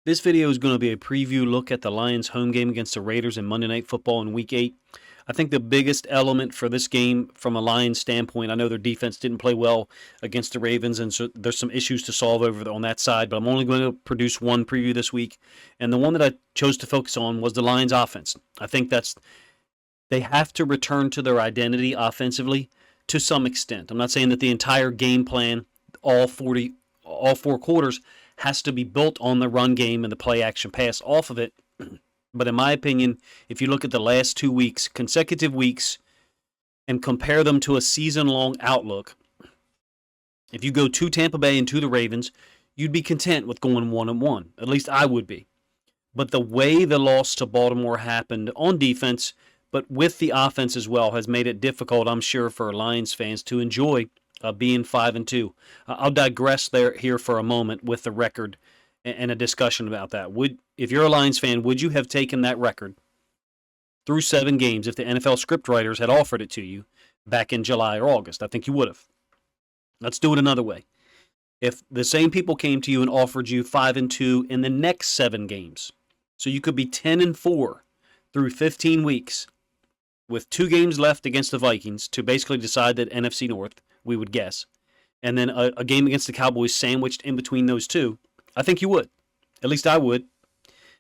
This video is going to be a preview look at the Lions' home game against the Raiders in Monday Night Football in Week 8. I think the biggest element for this game from a Lions standpoint, I know their defense didn't play well against the Ravens, and so there's some issues to solve on that side, but I'm only going to produce one preview this week, and the one that I chose to focus on was the Lions' offense. I think they have to return to their identity offensively to some extent. I'm not saying that the entire game plan, all four quarters, has to be built on the run game and the play action pass off of it. But in my opinion, if you look at the last 2 weeks, consecutive weeks, and compare them to a season-long outlook, if you go to Tampa Bay and to the Ravens, you'd be content with going 1-1. At least I would be. But the way the loss to Baltimore happened on defense, but with the offense as well, has made it difficult, I'm sure, for Lions fans to enjoy being 5-2. I'll digress here for a moment with the record and a discussion about that. If you're a Lions fan, would you have taken that record through 7 games if the NFL scriptwriters had offered it to you back in July or August? I think you would have. Let's do it another way. If the same people came to you and offered you 5-2 in the next 7 games, so you could be 10-4 through 15 weeks with 2 games left against the Vikings to basically decide that NFC North, we would guess, and then a game against the Cowboys sandwiched in between those two, I think you would. At least I would.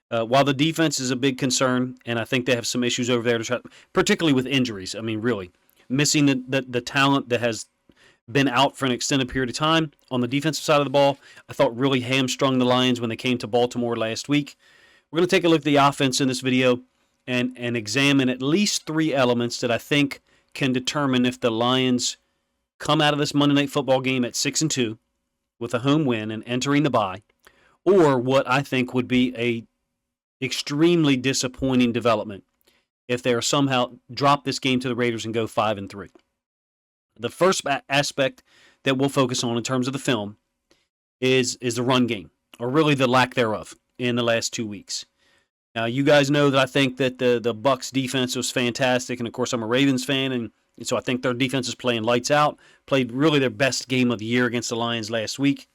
While the defense is a big concern, and I think they have some issues over there, particularly with injuries. I mean, really, missing the talent that has been out for an extended period of time on the defensive side of the ball, I thought really hamstrung the Lions when they came to Baltimore last week. We're going to take a look at the offense in this video and examine at least 3 elements that I think can determine if the Lions come out of this Monday Night Football game at 6-2 with a home win and entering the bye, or what I think would be a extremely disappointing development if they are somehow drop this game to the Raiders and go 5-3. The first aspect that we'll focus on in terms of the film is the run game, or really the lack thereof in the last 2 weeks. Now, you guys know that I think that the Bucs defense was fantastic, and of course I'm a Ravens fan, and so I think their defense is playing lights out, played really their best game of the year against the Lions last week.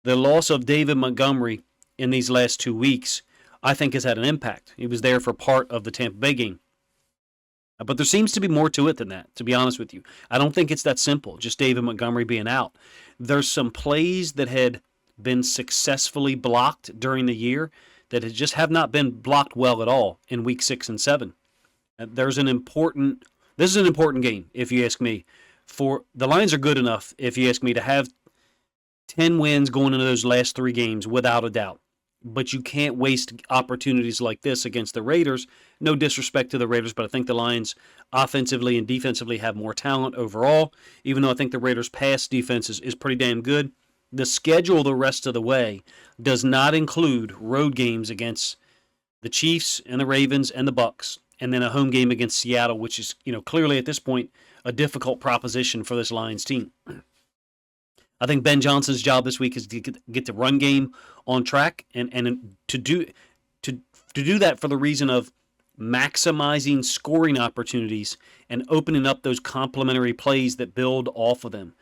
The loss of David Montgomery in these last 2 weeks, I think, has had an impact. He was there for part of the Tampa Bay game. But there seems to be more to it than that, to be honest with you. I don't think it's that simple, just David Montgomery being out. There's some plays that had been successfully blocked during the year that just have not been blocked well at all in week 6 and 7. This is an important game, if you ask me. For the Lions are good enough, if you ask me, to have 10 wins going into those last 3 games without a doubt. But you can't waste opportunities like this against the Raiders. No disrespect to the Raiders, but I think the Lions offensively and defensively have more talent overall, even though I think the Raiders' pass defense is pretty damn good. The schedule the rest of the way does not include road games against the Chiefs and the Ravens and the Bucs, and then a home game against Seattle, which is, clearly at this point a difficult proposition for this Lions team. I think Ben Johnson's job this week is to get the run game on track, and to do that for the reason of maximizing scoring opportunities and opening up those complementary plays that build off of them.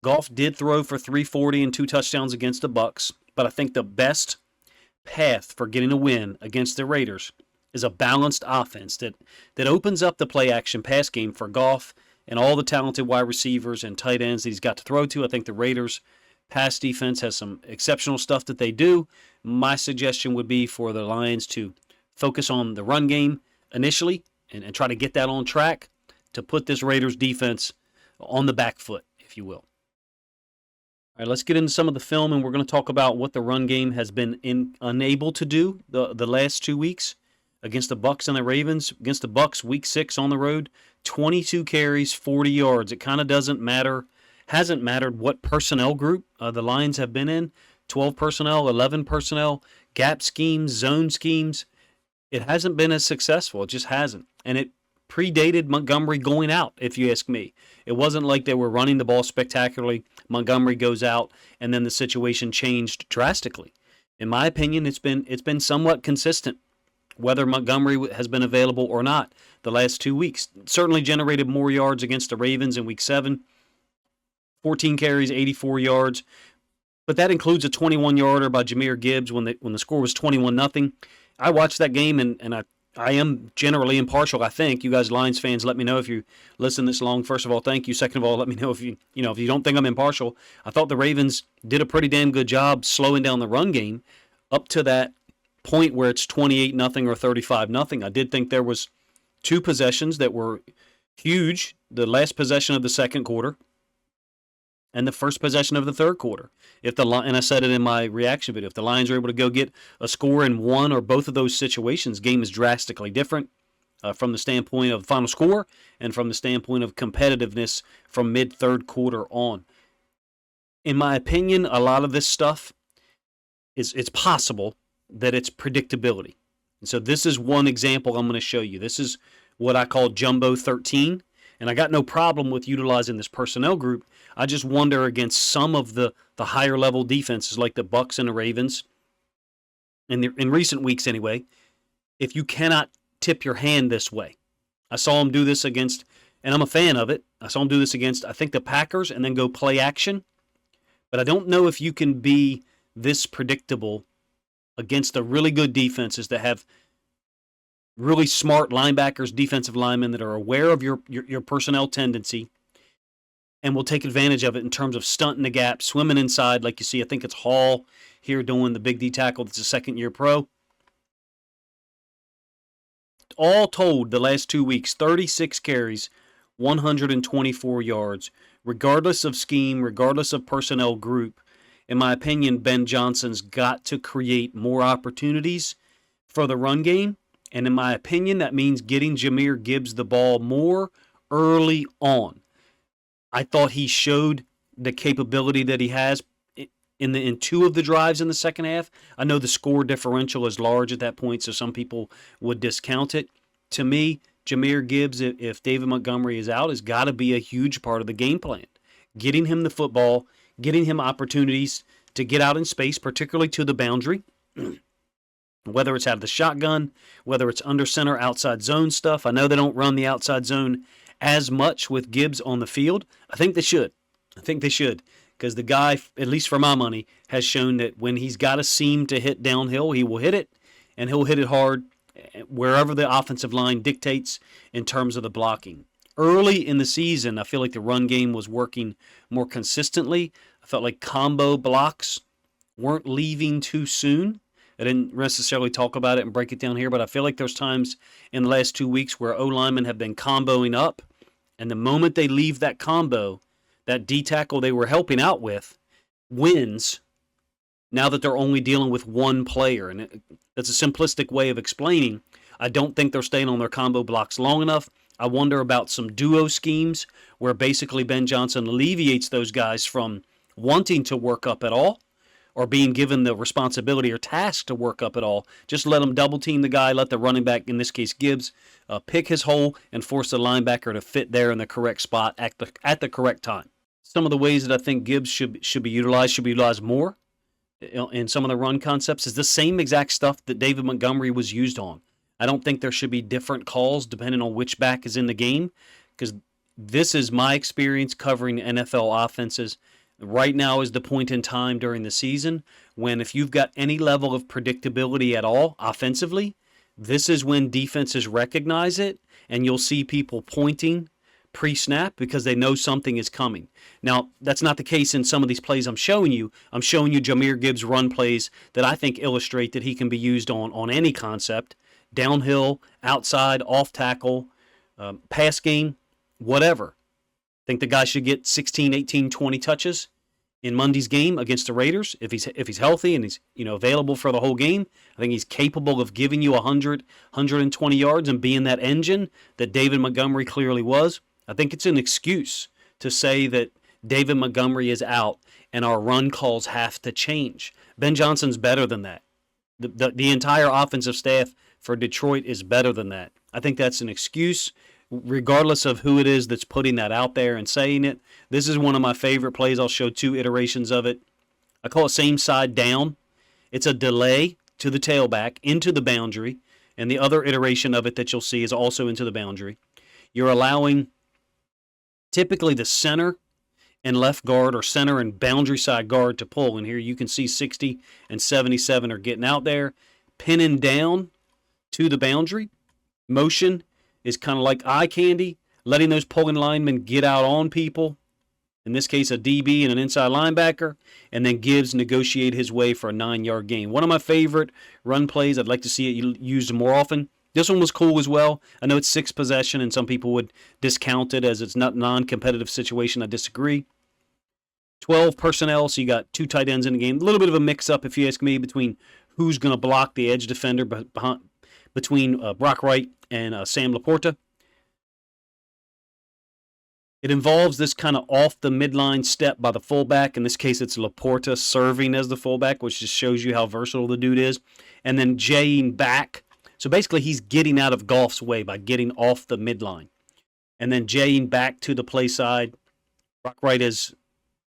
Goff did throw for 340 and 2 touchdowns against the Bucs, but I think the best path for getting a win against the Raiders is a balanced offense that opens up the play action pass game for Goff and all the talented wide receivers and tight ends that he's got to throw to. I think the Raiders' pass defense has some exceptional stuff that they do. My suggestion would be for the Lions to focus on the run game initially and try to get that on track to put this Raiders defense on the back foot, if you will. All right, let's get into some of the film, and we're going to talk about what the run game has been unable to do the last 2 weeks against the Bucs and the Ravens. Against the Bucs, week 6 on the road, 22 carries, 40 yards. It kind of hasn't mattered what personnel group the Lions have been in, 12 personnel, 11 personnel, gap schemes, zone schemes. It hasn't been as successful. It just hasn't. And it predated Montgomery going out, if you ask me. It wasn't like they were running the ball spectacularly. Montgomery goes out, and then the situation changed drastically. In my opinion, it's been somewhat consistent, whether Montgomery has been available or not the last 2 weeks. Certainly generated more yards against the Ravens in week 7. 14 carries, 84 yards. but that includes a 21-yarder by Jahmyr Gibbs when the score was 21-0. I watched that game, and I am generally impartial. I think you guys Lions fans, let me know if you listen this long. First of all, thank you. Second of all, let me know if if you don't think I'm impartial. I thought the Ravens did a pretty damn good job slowing down the run game up to that point where it's 28-0 or 35-0. I did think there was two possessions that were huge. The last possession of the second quarter and the first possession of the third quarter. And I said it in my reaction video, if the Lions are able to go get a score in one or both of those situations, game is drastically different from the standpoint of final score and from the standpoint of competitiveness from mid-third quarter on. In my opinion, a lot of this stuff it's possible that it's predictability. And so this is one example I'm going to show you. This is what I call Jumbo 13. And I got no problem with utilizing this personnel group. I just wonder against some of the higher level defenses like the Bucs and the Ravens, in recent weeks anyway, if you cannot tip your hand this way. I saw him do this against, and I'm a fan of it, I saw him do this against, I think, the Packers and then go play action. But I don't know if you can be this predictable against the really good defenses that have really smart linebackers, defensive linemen that are aware of your personnel tendency and will take advantage of it in terms of stunting the gap, swimming inside, like you see. I think it's Hall here doing the big D tackle that's a second-year pro. All told, the last 2 weeks, 36 carries, 124 yards. Regardless of scheme, regardless of personnel group, in my opinion, Ben Johnson's got to create more opportunities for the run game. And in my opinion, that means getting Jahmyr Gibbs the ball more early on. I thought he showed the capability that he has in two of the drives in the second half. I know the score differential is large at that point, so some people would discount it. To me, Jahmyr Gibbs, if David Montgomery is out, has got to be a huge part of the game plan. Getting him the football, getting him opportunities to get out in space, particularly to the boundary, whether it's out of the shotgun, whether it's under center, outside zone stuff. I know they don't run the outside zone as much with Gibbs on the field. I think they should. Because the guy, at least for my money, has shown that when he's got a seam to hit downhill, he will hit it, and he'll hit it hard wherever the offensive line dictates in terms of the blocking. Early in the season, I feel like the run game was working more consistently. I felt like combo blocks weren't leaving too soon. I didn't necessarily talk about it and break it down here, but I feel like there's times in the last 2 weeks where O-linemen have been comboing up, and the moment they leave that combo, that D-tackle they were helping out with wins now that they're only dealing with one player. And that's a simplistic way of explaining. I don't think they're staying on their combo blocks long enough. I wonder about some duo schemes where basically Ben Johnson alleviates those guys from wanting to work up at all or being given the responsibility or task to work up at all. Just let them double team the guy, let the running back, in this case Gibbs, pick his hole and force the linebacker to fit there in the correct spot at the correct time. Some of the ways that I think Gibbs should be utilized more in some of the run concepts is the same exact stuff that David Montgomery was used on. I don't think there should be different calls depending on which back is in the game, because this is my experience covering NFL offenses. Right now is the point in time during the season when if you've got any level of predictability at all offensively, this is when defenses recognize it, and you'll see people pointing pre-snap because they know something is coming. Now, that's not the case in some of these plays I'm showing you. I'm showing you Jahmyr Gibbs run plays that I think illustrate that he can be used on any concept, downhill, outside, off tackle, pass game, whatever. I think the guy should get 16, 18, 20 touches in Monday's game against the Raiders if he's healthy and he's available for the whole game. I think he's capable of giving you 100, 120 yards and being that engine that David Montgomery clearly was. I think it's an excuse to say that David Montgomery is out and our run calls have to change. Ben Johnson's better than that. The entire offensive staff for Detroit is better than that. I think that's an excuse, regardless of who it is that's putting that out there and saying it. This is one of my favorite plays. I'll show two iterations of it. I call it same side down. It's a delay to the tailback into the boundary, and the other iteration of it that you'll see is also into the boundary. You're allowing typically the center and left guard or center and boundary side guard to pull. And here you can see 60 and 77 are getting out there, pinning down to the boundary. Motion is kind of like eye candy, letting those pulling linemen get out on people, in this case a DB and an inside linebacker, and then Gibbs negotiate his way for a 9-yard gain. One of my favorite run plays. I'd like to see it used more often. This one was cool as well. I know it's 6 possession, and some people would discount it as it's not a non-competitive situation. I disagree. 12 personnel, so you got 2 tight ends in the game. A little bit of a mix-up, if you ask me, between who's going to block the edge defender between Brock Wright and Sam Laporta. It involves this kind of off the midline step by the fullback. In this case, it's Laporta serving as the fullback, which just shows you how versatile the dude is. And then jaying back. So basically, he's getting out of Goff's way by getting off the midline. And then jaying back to the play side. Brock Wright is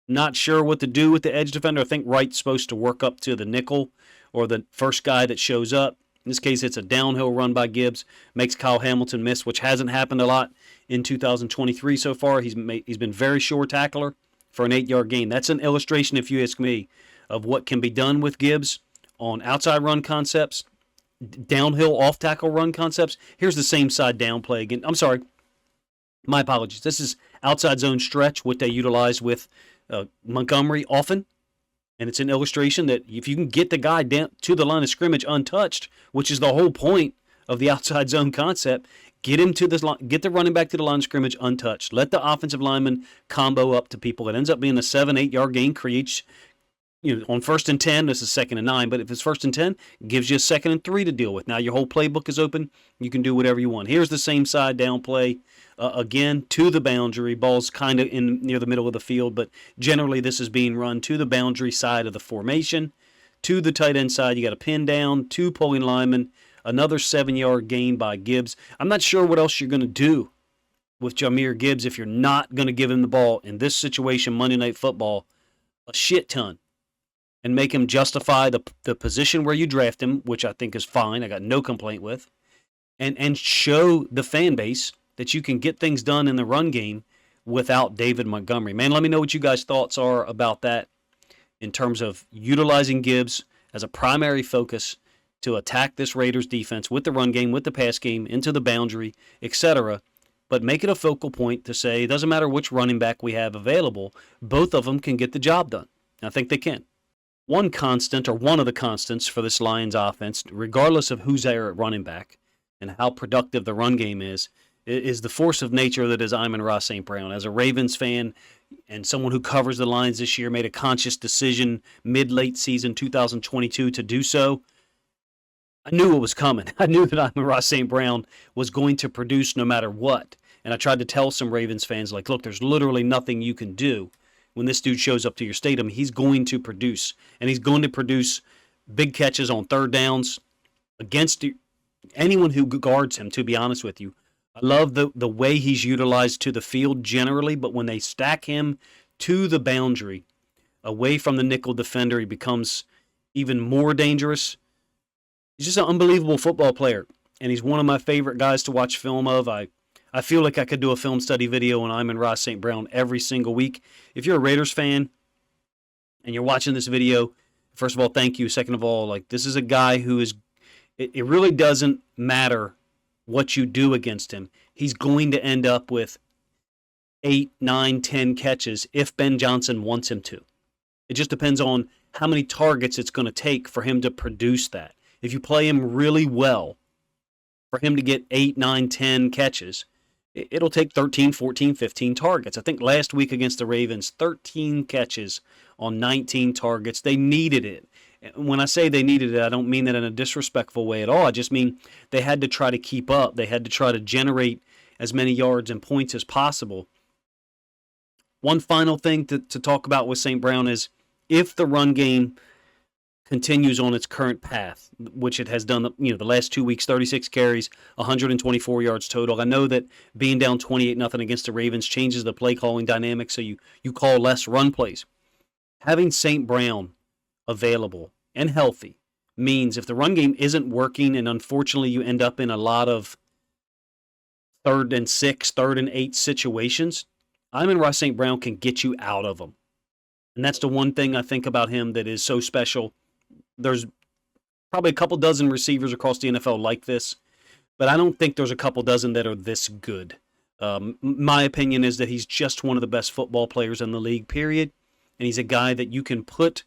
not sure what to do with the edge defender. I think Wright's supposed to work up to the nickel or the first guy that shows up. In this case, it's a downhill run by Gibbs. Makes Kyle Hamilton miss, which hasn't happened a lot in 2023 so far. He's been very sure tackler for an 8-yard gain. That's an illustration, if you ask me, of what can be done with Gibbs on outside run concepts, downhill off-tackle run concepts. Here's the same side down play again. I'm sorry. My apologies. This is outside zone stretch, what they utilize with Montgomery often. And it's an illustration that if you can get the guy down to the line of scrimmage untouched, which is the whole point of the outside zone concept, get him to this line, get the running back to the line of scrimmage untouched. Let the offensive lineman combo up to people. It ends up being a 7-8 yard gain, creates, on 1st and 10, this is 2nd and 9, but if it's 1st and 10, gives you a 2nd and 3 to deal with. Now your whole playbook is open. You can do whatever you want. Here's the same side down play. Again, to the boundary. Ball's kind of in near the middle of the field, but generally this is being run to the boundary side of the formation. To the tight end side, you got a pin down, 2 pulling linemen, another 7-yard gain by Gibbs. I'm not sure what else you're going to do with Jahmyr Gibbs if you're not going to give him the ball in this situation, Monday Night Football, a shit ton, and make him justify the position where you draft him, which I think is fine. I got no complaint with, and show the fan base that you can get things done in the run game without David Montgomery. Man, let me know what you guys' thoughts are about that in terms of utilizing Gibbs as a primary focus to attack this Raiders defense with the run game, with the pass game, into the boundary, etc. But make it a focal point to say it doesn't matter which running back we have available, both of them can get the job done. I think they can. One constant, or one of the constants for this Lions offense, regardless of who's there at running back and how productive the run game is the force of nature that is Amon-Ra St. Brown. As a Ravens fan and someone who covers the Lions this year, made a conscious decision mid-late season 2022 to do so. I knew it was coming. I knew that Amon-Ra St. Brown was going to produce no matter what. And I tried to tell some Ravens fans, like, look, there's literally nothing you can do when this dude shows up to your stadium. He's going to produce. And he's going to produce big catches on 3rd downs against anyone who guards him, to be honest with you. I love the way he's utilized to the field generally, but when they stack him to the boundary, away from the nickel defender, he becomes even more dangerous. He's just an unbelievable football player, and he's one of my favorite guys to watch film of. I feel like I could do a film study video on Amon-Ra St. Brown every single week. If you're a Raiders fan and you're watching this video, first of all, thank you. Second of all, like, this is a guy who is, it really doesn't matter what you do against him. He's going to end up with 8, 9, 10 catches if Ben Johnson wants him to. It just depends on how many targets it's going to take for him to produce that. If you play him really well, for him to get 8, 9, 10 catches, it'll take 13, 14, 15 targets. I think last week against the Ravens, 13 catches on 19 targets. They needed it. When I say they needed it, I don't mean that in a disrespectful way at all. I just mean they had to try to keep up. They had to try to generate as many yards and points as possible. One final thing to talk about with St. Brown is if the run game continues on its current path, which it has done the last 2 weeks, 36 carries, 124 yards total. I know that being down 28-0 against the Ravens changes the play calling dynamic, so you call less run plays. Having St. Brown available and healthy means if the run game isn't working, and unfortunately you end up in a lot of 3rd and 6, 3rd and 8 situations, Amon-Ra St. Brown can get you out of them. And that's the one thing I think about him that is so special. There's probably a couple dozen receivers across the NFL like this, but I don't think there's a couple dozen that are this good. My opinion is that he's just one of the best football players in the league, period. And he's a guy that you can put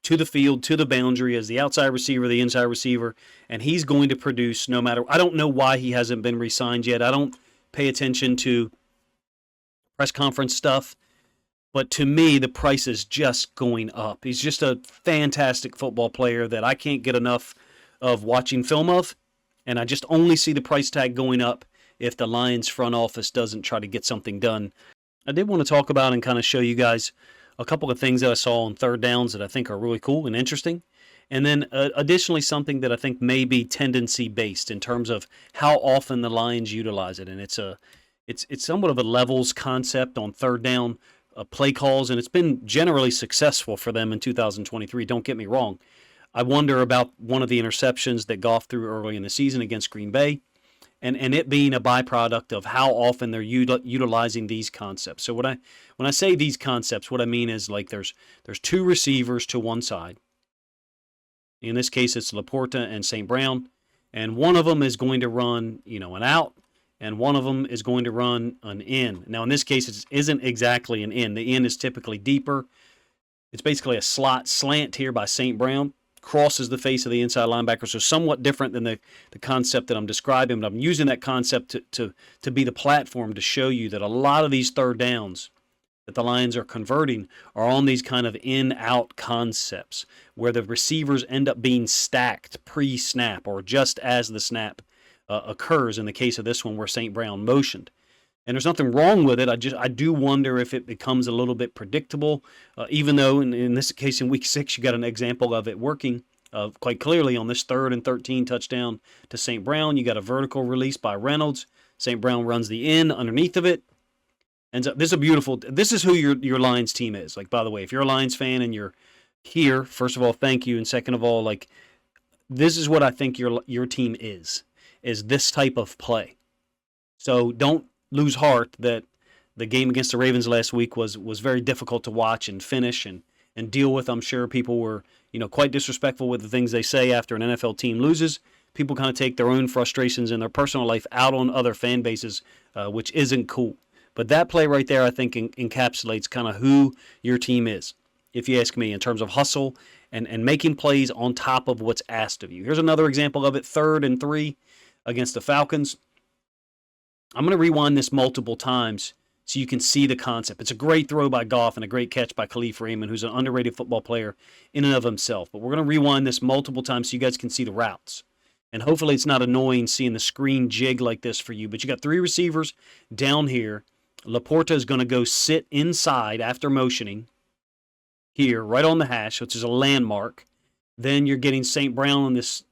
to the field, to the boundary as the outside receiver, the inside receiver, and he's going to produce no matter. I don't know why he hasn't been re-signed yet. I don't pay attention to press conference stuff, but to me, the price is just going up. He's just a fantastic football player that I can't get enough of watching film of, and I just only see the price tag going up if the Lions front office doesn't try to get something done. I did want to talk about and kind of show you guys a couple of things that I saw on third downs that I think are really cool and interesting. And then additionally, something that I think may be tendency based in terms of how often the Lions utilize it. And it's somewhat of a levels concept on third down play calls, and it's been generally successful for them in 2023. Don't get me wrong. I wonder about one of the interceptions that Goff threw early in the season against Green Bay, and it being a byproduct of how often they're utilizing these concepts. So when I say these concepts, what I mean is like there's two receivers to one side. In this case, it's Laporta and St. Brown, and one of them is going to run, an out, and one of them is going to run an in. Now, in this case, it isn't exactly an in. The in is typically deeper. It's basically a slot slant here by St. Brown, crosses the face of the inside linebacker, so somewhat different than the concept that I'm describing, but I'm using that concept to be the platform to show you that a lot of these third downs that the Lions are converting are on these kind of in-out concepts where the receivers end up being stacked pre-snap or just as the snap occurs in the case of this one where St. Brown motioned. And there's nothing wrong with it. I do wonder if it becomes a little bit predictable, even though in this case in Week 6 you got an example of it working quite clearly on this 3rd and 13 touchdown to St. Brown. You got a vertical release by Reynolds. St. Brown runs the in underneath of it. And so this is who your Lions team is. Like, by the way, if you're a Lions fan and you're here, first of all, thank you. And second of all, like, this is what I think your team is this type of play. So don't lose heart that the game against the Ravens last week was very difficult to watch and finish and deal with. I'm sure people were, quite disrespectful with the things they say after an NFL team loses. People kind of take their own frustrations in their personal life out on other fan bases, which isn't cool. But that play right there, I think, encapsulates kind of who your team is, if you ask me, in terms of hustle and making plays on top of what's asked of you. Here's another example of it, 3rd and 3 against the Falcons. I'm going to rewind this multiple times so you can see the concept. It's a great throw by Goff and a great catch by Khalif Raymond, who's an underrated football player in and of himself. But we're going to rewind this multiple times so you guys can see the routes. And hopefully it's not annoying seeing the screen jig like this for you. But you got 3 receivers down here. Laporta is going to go sit inside after motioning here, right on the hash, which is a landmark. Then you're getting St. Brown on this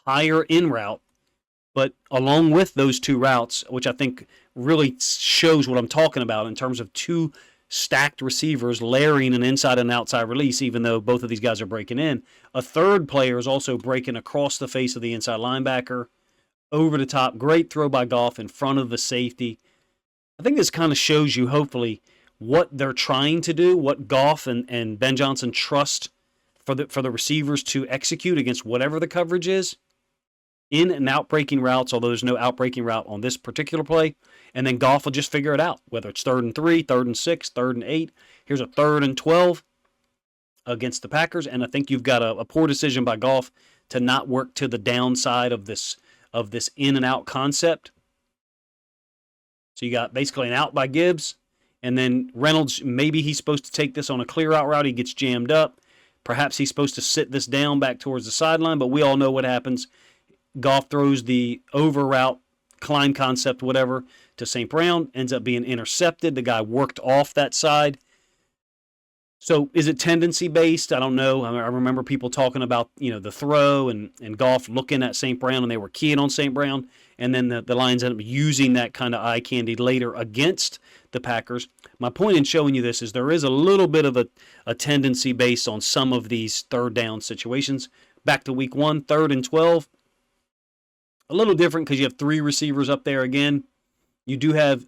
higher in route. But along with those 2 routes, which I think really shows what I'm talking about in terms of 2 stacked receivers layering an inside and outside release, even though both of these guys are breaking in, a 3rd player is also breaking across the face of the inside linebacker, over the top. Great throw by Goff in front of the safety. I think this kind of shows you, hopefully, what they're trying to do, what Goff and Ben Johnson trust for the receivers to execute against whatever the coverage is. In and out breaking routes, although there's no outbreaking route on this particular play. And then Goff will just figure it out, whether it's 3rd and 3, 3rd and 6, 3rd and 8. Here's a 3rd and 12 against the Packers. And I think you've got a poor decision by Goff to not work to the downside of this in and out concept. So you got basically an out by Gibbs. And then Reynolds, maybe he's supposed to take this on a clear out route. He gets jammed up. Perhaps he's supposed to sit this down back towards the sideline, but we all know what happens. Goff throws the over route, climb concept, whatever, to St. Brown, ends up being intercepted. The guy worked off that side. So is it tendency-based? I don't know. I remember people talking about, the throw and Goff looking at St. Brown, and they were keying on St. Brown, and then the Lions ended up using that kind of eye candy later against the Packers. My point in showing you this is there is a little bit of a tendency based on some of these third down situations. Back to Week 1, 3rd and 12. A little different because you have 3 receivers up there again. You do have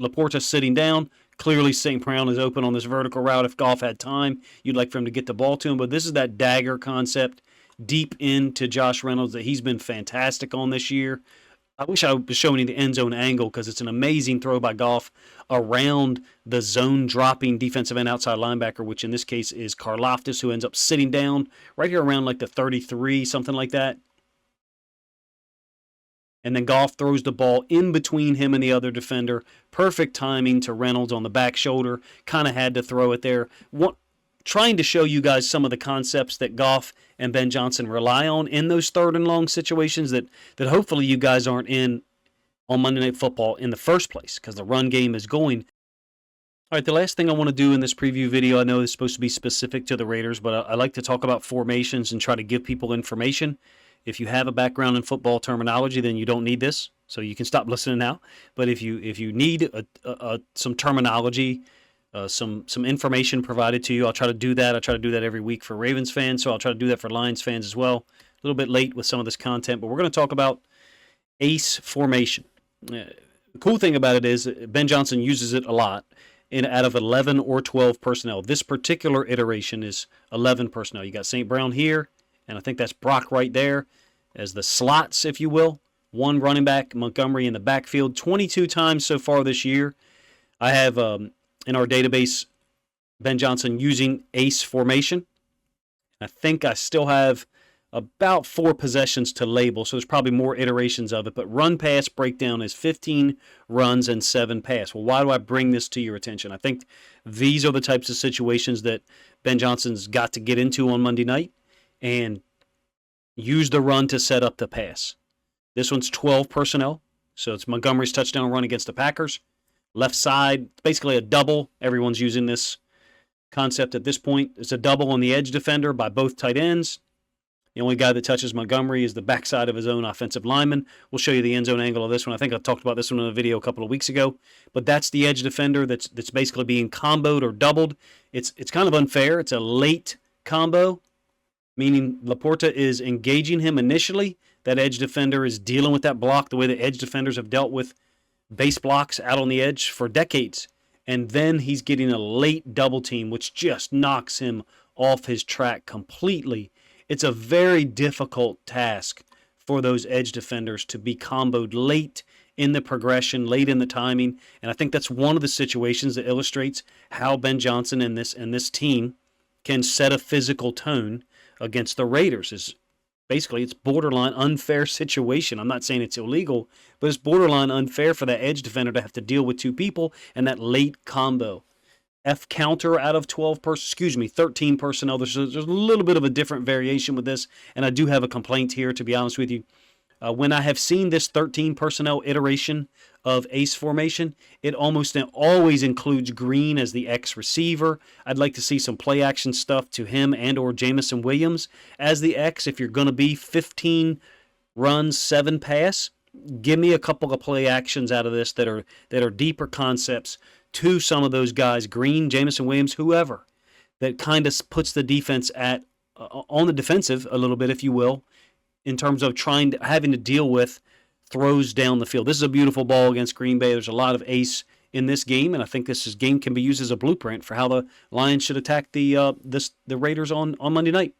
Laporta sitting down. Clearly, St. Brown is open on this vertical route. If Goff had time, you'd like for him to get the ball to him. But this is that dagger concept deep into Josh Reynolds that he's been fantastic on this year. I wish I was showing you the end zone angle because it's an amazing throw by Goff around the zone dropping defensive end outside linebacker, which in this case is Karlaftis, who ends up sitting down right here around like the 33, something like that. And then Goff throws the ball in between him and the other defender. Perfect timing to Reynolds on the back shoulder. Kind of had to throw it there. Trying to show you guys some of the concepts that Goff and Ben Johnson rely on in those third and long situations that hopefully you guys aren't in on Monday Night Football in the first place because the run game is going. All right, the last thing I want to do in this preview video, I know it's supposed to be specific to the Raiders, but I like to talk about formations and try to give people information. If you have a background in football terminology, then you don't need this, so you can stop listening now. But if you need some terminology, some information provided to you, I'll try to do that. I try to do that every week for Ravens fans, so I'll try to do that for Lions fans as well. A little bit late with some of this content, but we're going to talk about ace formation. The cool thing about it is Ben Johnson uses it a lot out of 11 or 12 personnel. This particular iteration is 11 personnel. You got St. Brown here, and I think that's Brock right there as the slots, if you will. One running back, Montgomery in the backfield, 22 times so far this year. I have in our database Ben Johnson using ace formation. I think I still have about 4 possessions to label, so there's probably more iterations of it. But run-pass breakdown is 15 runs and 7 pass. Well, why do I bring this to your attention? I think these are the types of situations that Ben Johnson's got to get into on Monday night and use the run to set up the pass. This one's 12 personnel, so it's Montgomery's touchdown run against the Packers. Left side, basically a double. Everyone's using this concept at this point. It's a double on the edge defender by both tight ends. The only guy that touches Montgomery is the backside of his own offensive lineman. We'll show you the end zone angle of this one. I think I talked about this one in a video a couple of weeks ago. But that's the edge defender that's basically being comboed or doubled. It's kind of unfair. It's a late combo, meaning Laporta is engaging him initially. That edge defender is dealing with that block the way the edge defenders have dealt with base blocks out on the edge for decades. And then he's getting a late double team, which just knocks him off his track completely. It's a very difficult task for those edge defenders to be comboed late in the progression, late in the timing. And I think that's one of the situations that illustrates how Ben Johnson and this team can set a physical tone against the Raiders. Is basically, it's borderline unfair situation. I'm not saying it's illegal, but it's borderline unfair for that edge defender to have to deal with 2 people and that late combo. F counter out of 13 personnel. There's a little bit of a different variation with this, and I do have a complaint here, to be honest with you. When I have seen this 13 personnel iteration of ace formation, it almost always includes Green as the X receiver. I'd like to see some play action stuff to him and or Jamison Williams as the X. If you're going to be 15 runs, 7 pass, give me a couple of play actions out of this that are deeper concepts to some of those guys, Green, Jamison Williams, whoever, that kind of puts the defense on the defensive a little bit, if you will, in terms of having to deal with throws down the field. This is a beautiful ball against Green Bay. There's a lot of ace in this game, and I think this game can be used as a blueprint for how the Lions should attack the Raiders on Monday night.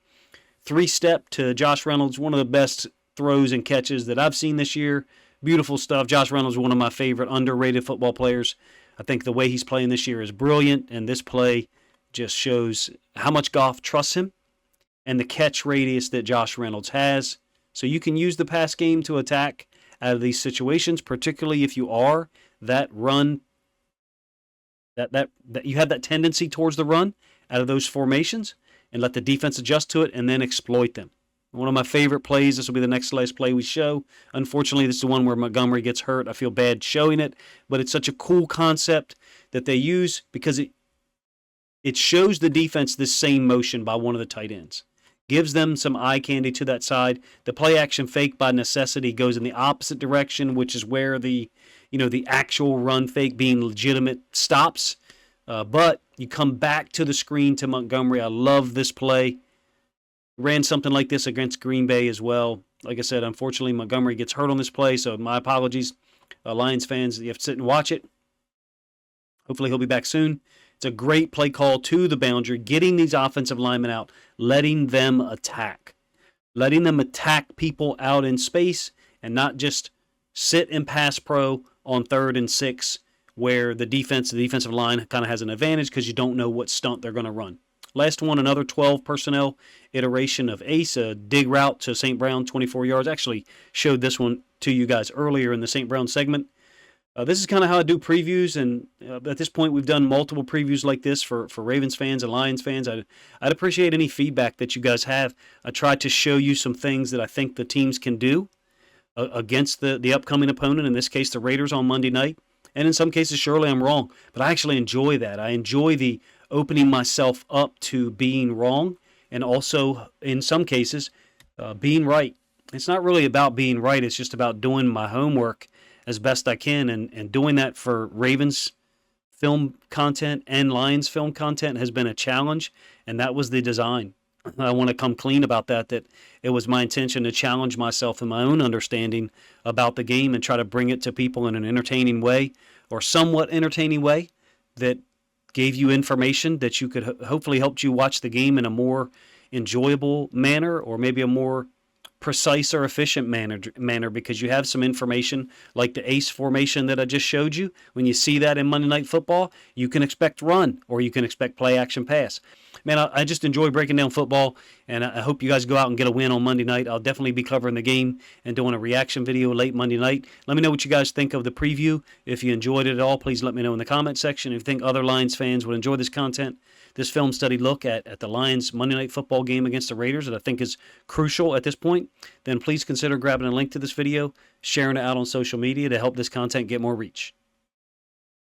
3-step to Josh Reynolds, one of the best throws and catches that I've seen this year. Beautiful stuff. Josh Reynolds is one of my favorite underrated football players. I think the way he's playing this year is brilliant, and this play just shows how much Goff trusts him and the catch radius that Josh Reynolds has. So you can use the pass game to attack out of these situations, particularly if you are that run, that you have that tendency towards the run out of those formations, and let the defense adjust to it and then exploit them. One of my favorite plays, this will be the next last play we show. Unfortunately, this is the one where Montgomery gets hurt. I feel bad showing it, but it's such a cool concept that they use because it shows the defense this same motion by one of the tight ends. Gives them some eye candy to that side. The play action fake by necessity goes in the opposite direction, which is where the actual run fake being legitimate stops. But you come back to the screen to Montgomery. I love this play. Ran something like this against Green Bay as well. Like I said, unfortunately, Montgomery gets hurt on this play, so my apologies. Lions fans, you have to sit and watch it. Hopefully he'll be back soon. It's a great play call to the boundary, getting these offensive linemen out, letting them attack. Letting them attack people out in space and not just sit and pass pro on 3rd and 6 where the defensive line kind of has an advantage because you don't know what stunt they're going to run. Last one, another 12 personnel iteration of Ace, a dig route to St. Brown, 24 yards. Actually showed this one to you guys earlier in the St. Brown segment. This is kind of how I do previews, and at this point we've done multiple previews like this for Ravens fans and Lions fans. I'd appreciate any feedback that you guys have. I tried to show you some things that I think the teams can do against the upcoming opponent, in this case the Raiders on Monday night. And in some cases, surely I'm wrong, but I actually enjoy that. I enjoy the opening myself up to being wrong, and also in some cases being right. It's not really about being right, it's just about doing my homework as best I can, and doing that for Ravens film content and Lions film content has been a challenge, and that was the design. I want to come clean about that it was my intention to challenge myself in my own understanding about the game and try to bring it to people in an entertaining way, or somewhat entertaining way, that gave you information that you could hopefully help you watch the game in a more enjoyable manner, or maybe a more precise or efficient manner, because you have some information like the ace formation that I just showed you. When you see that in Monday Night Football, you can expect run, or you can expect play action pass. Man, I just enjoy breaking down football, and I hope you guys go out and get a win on Monday night. I'll definitely be covering the game and doing a reaction video late Monday night. Let me know what you guys think of the preview. If you enjoyed it at all, please let me know in the comment section. If you think other Lions fans would enjoy this content, this film study look at the Lions Monday Night Football game against the Raiders that I think is crucial at this point, then please consider grabbing a link to this video, sharing it out on social media to help this content get more reach.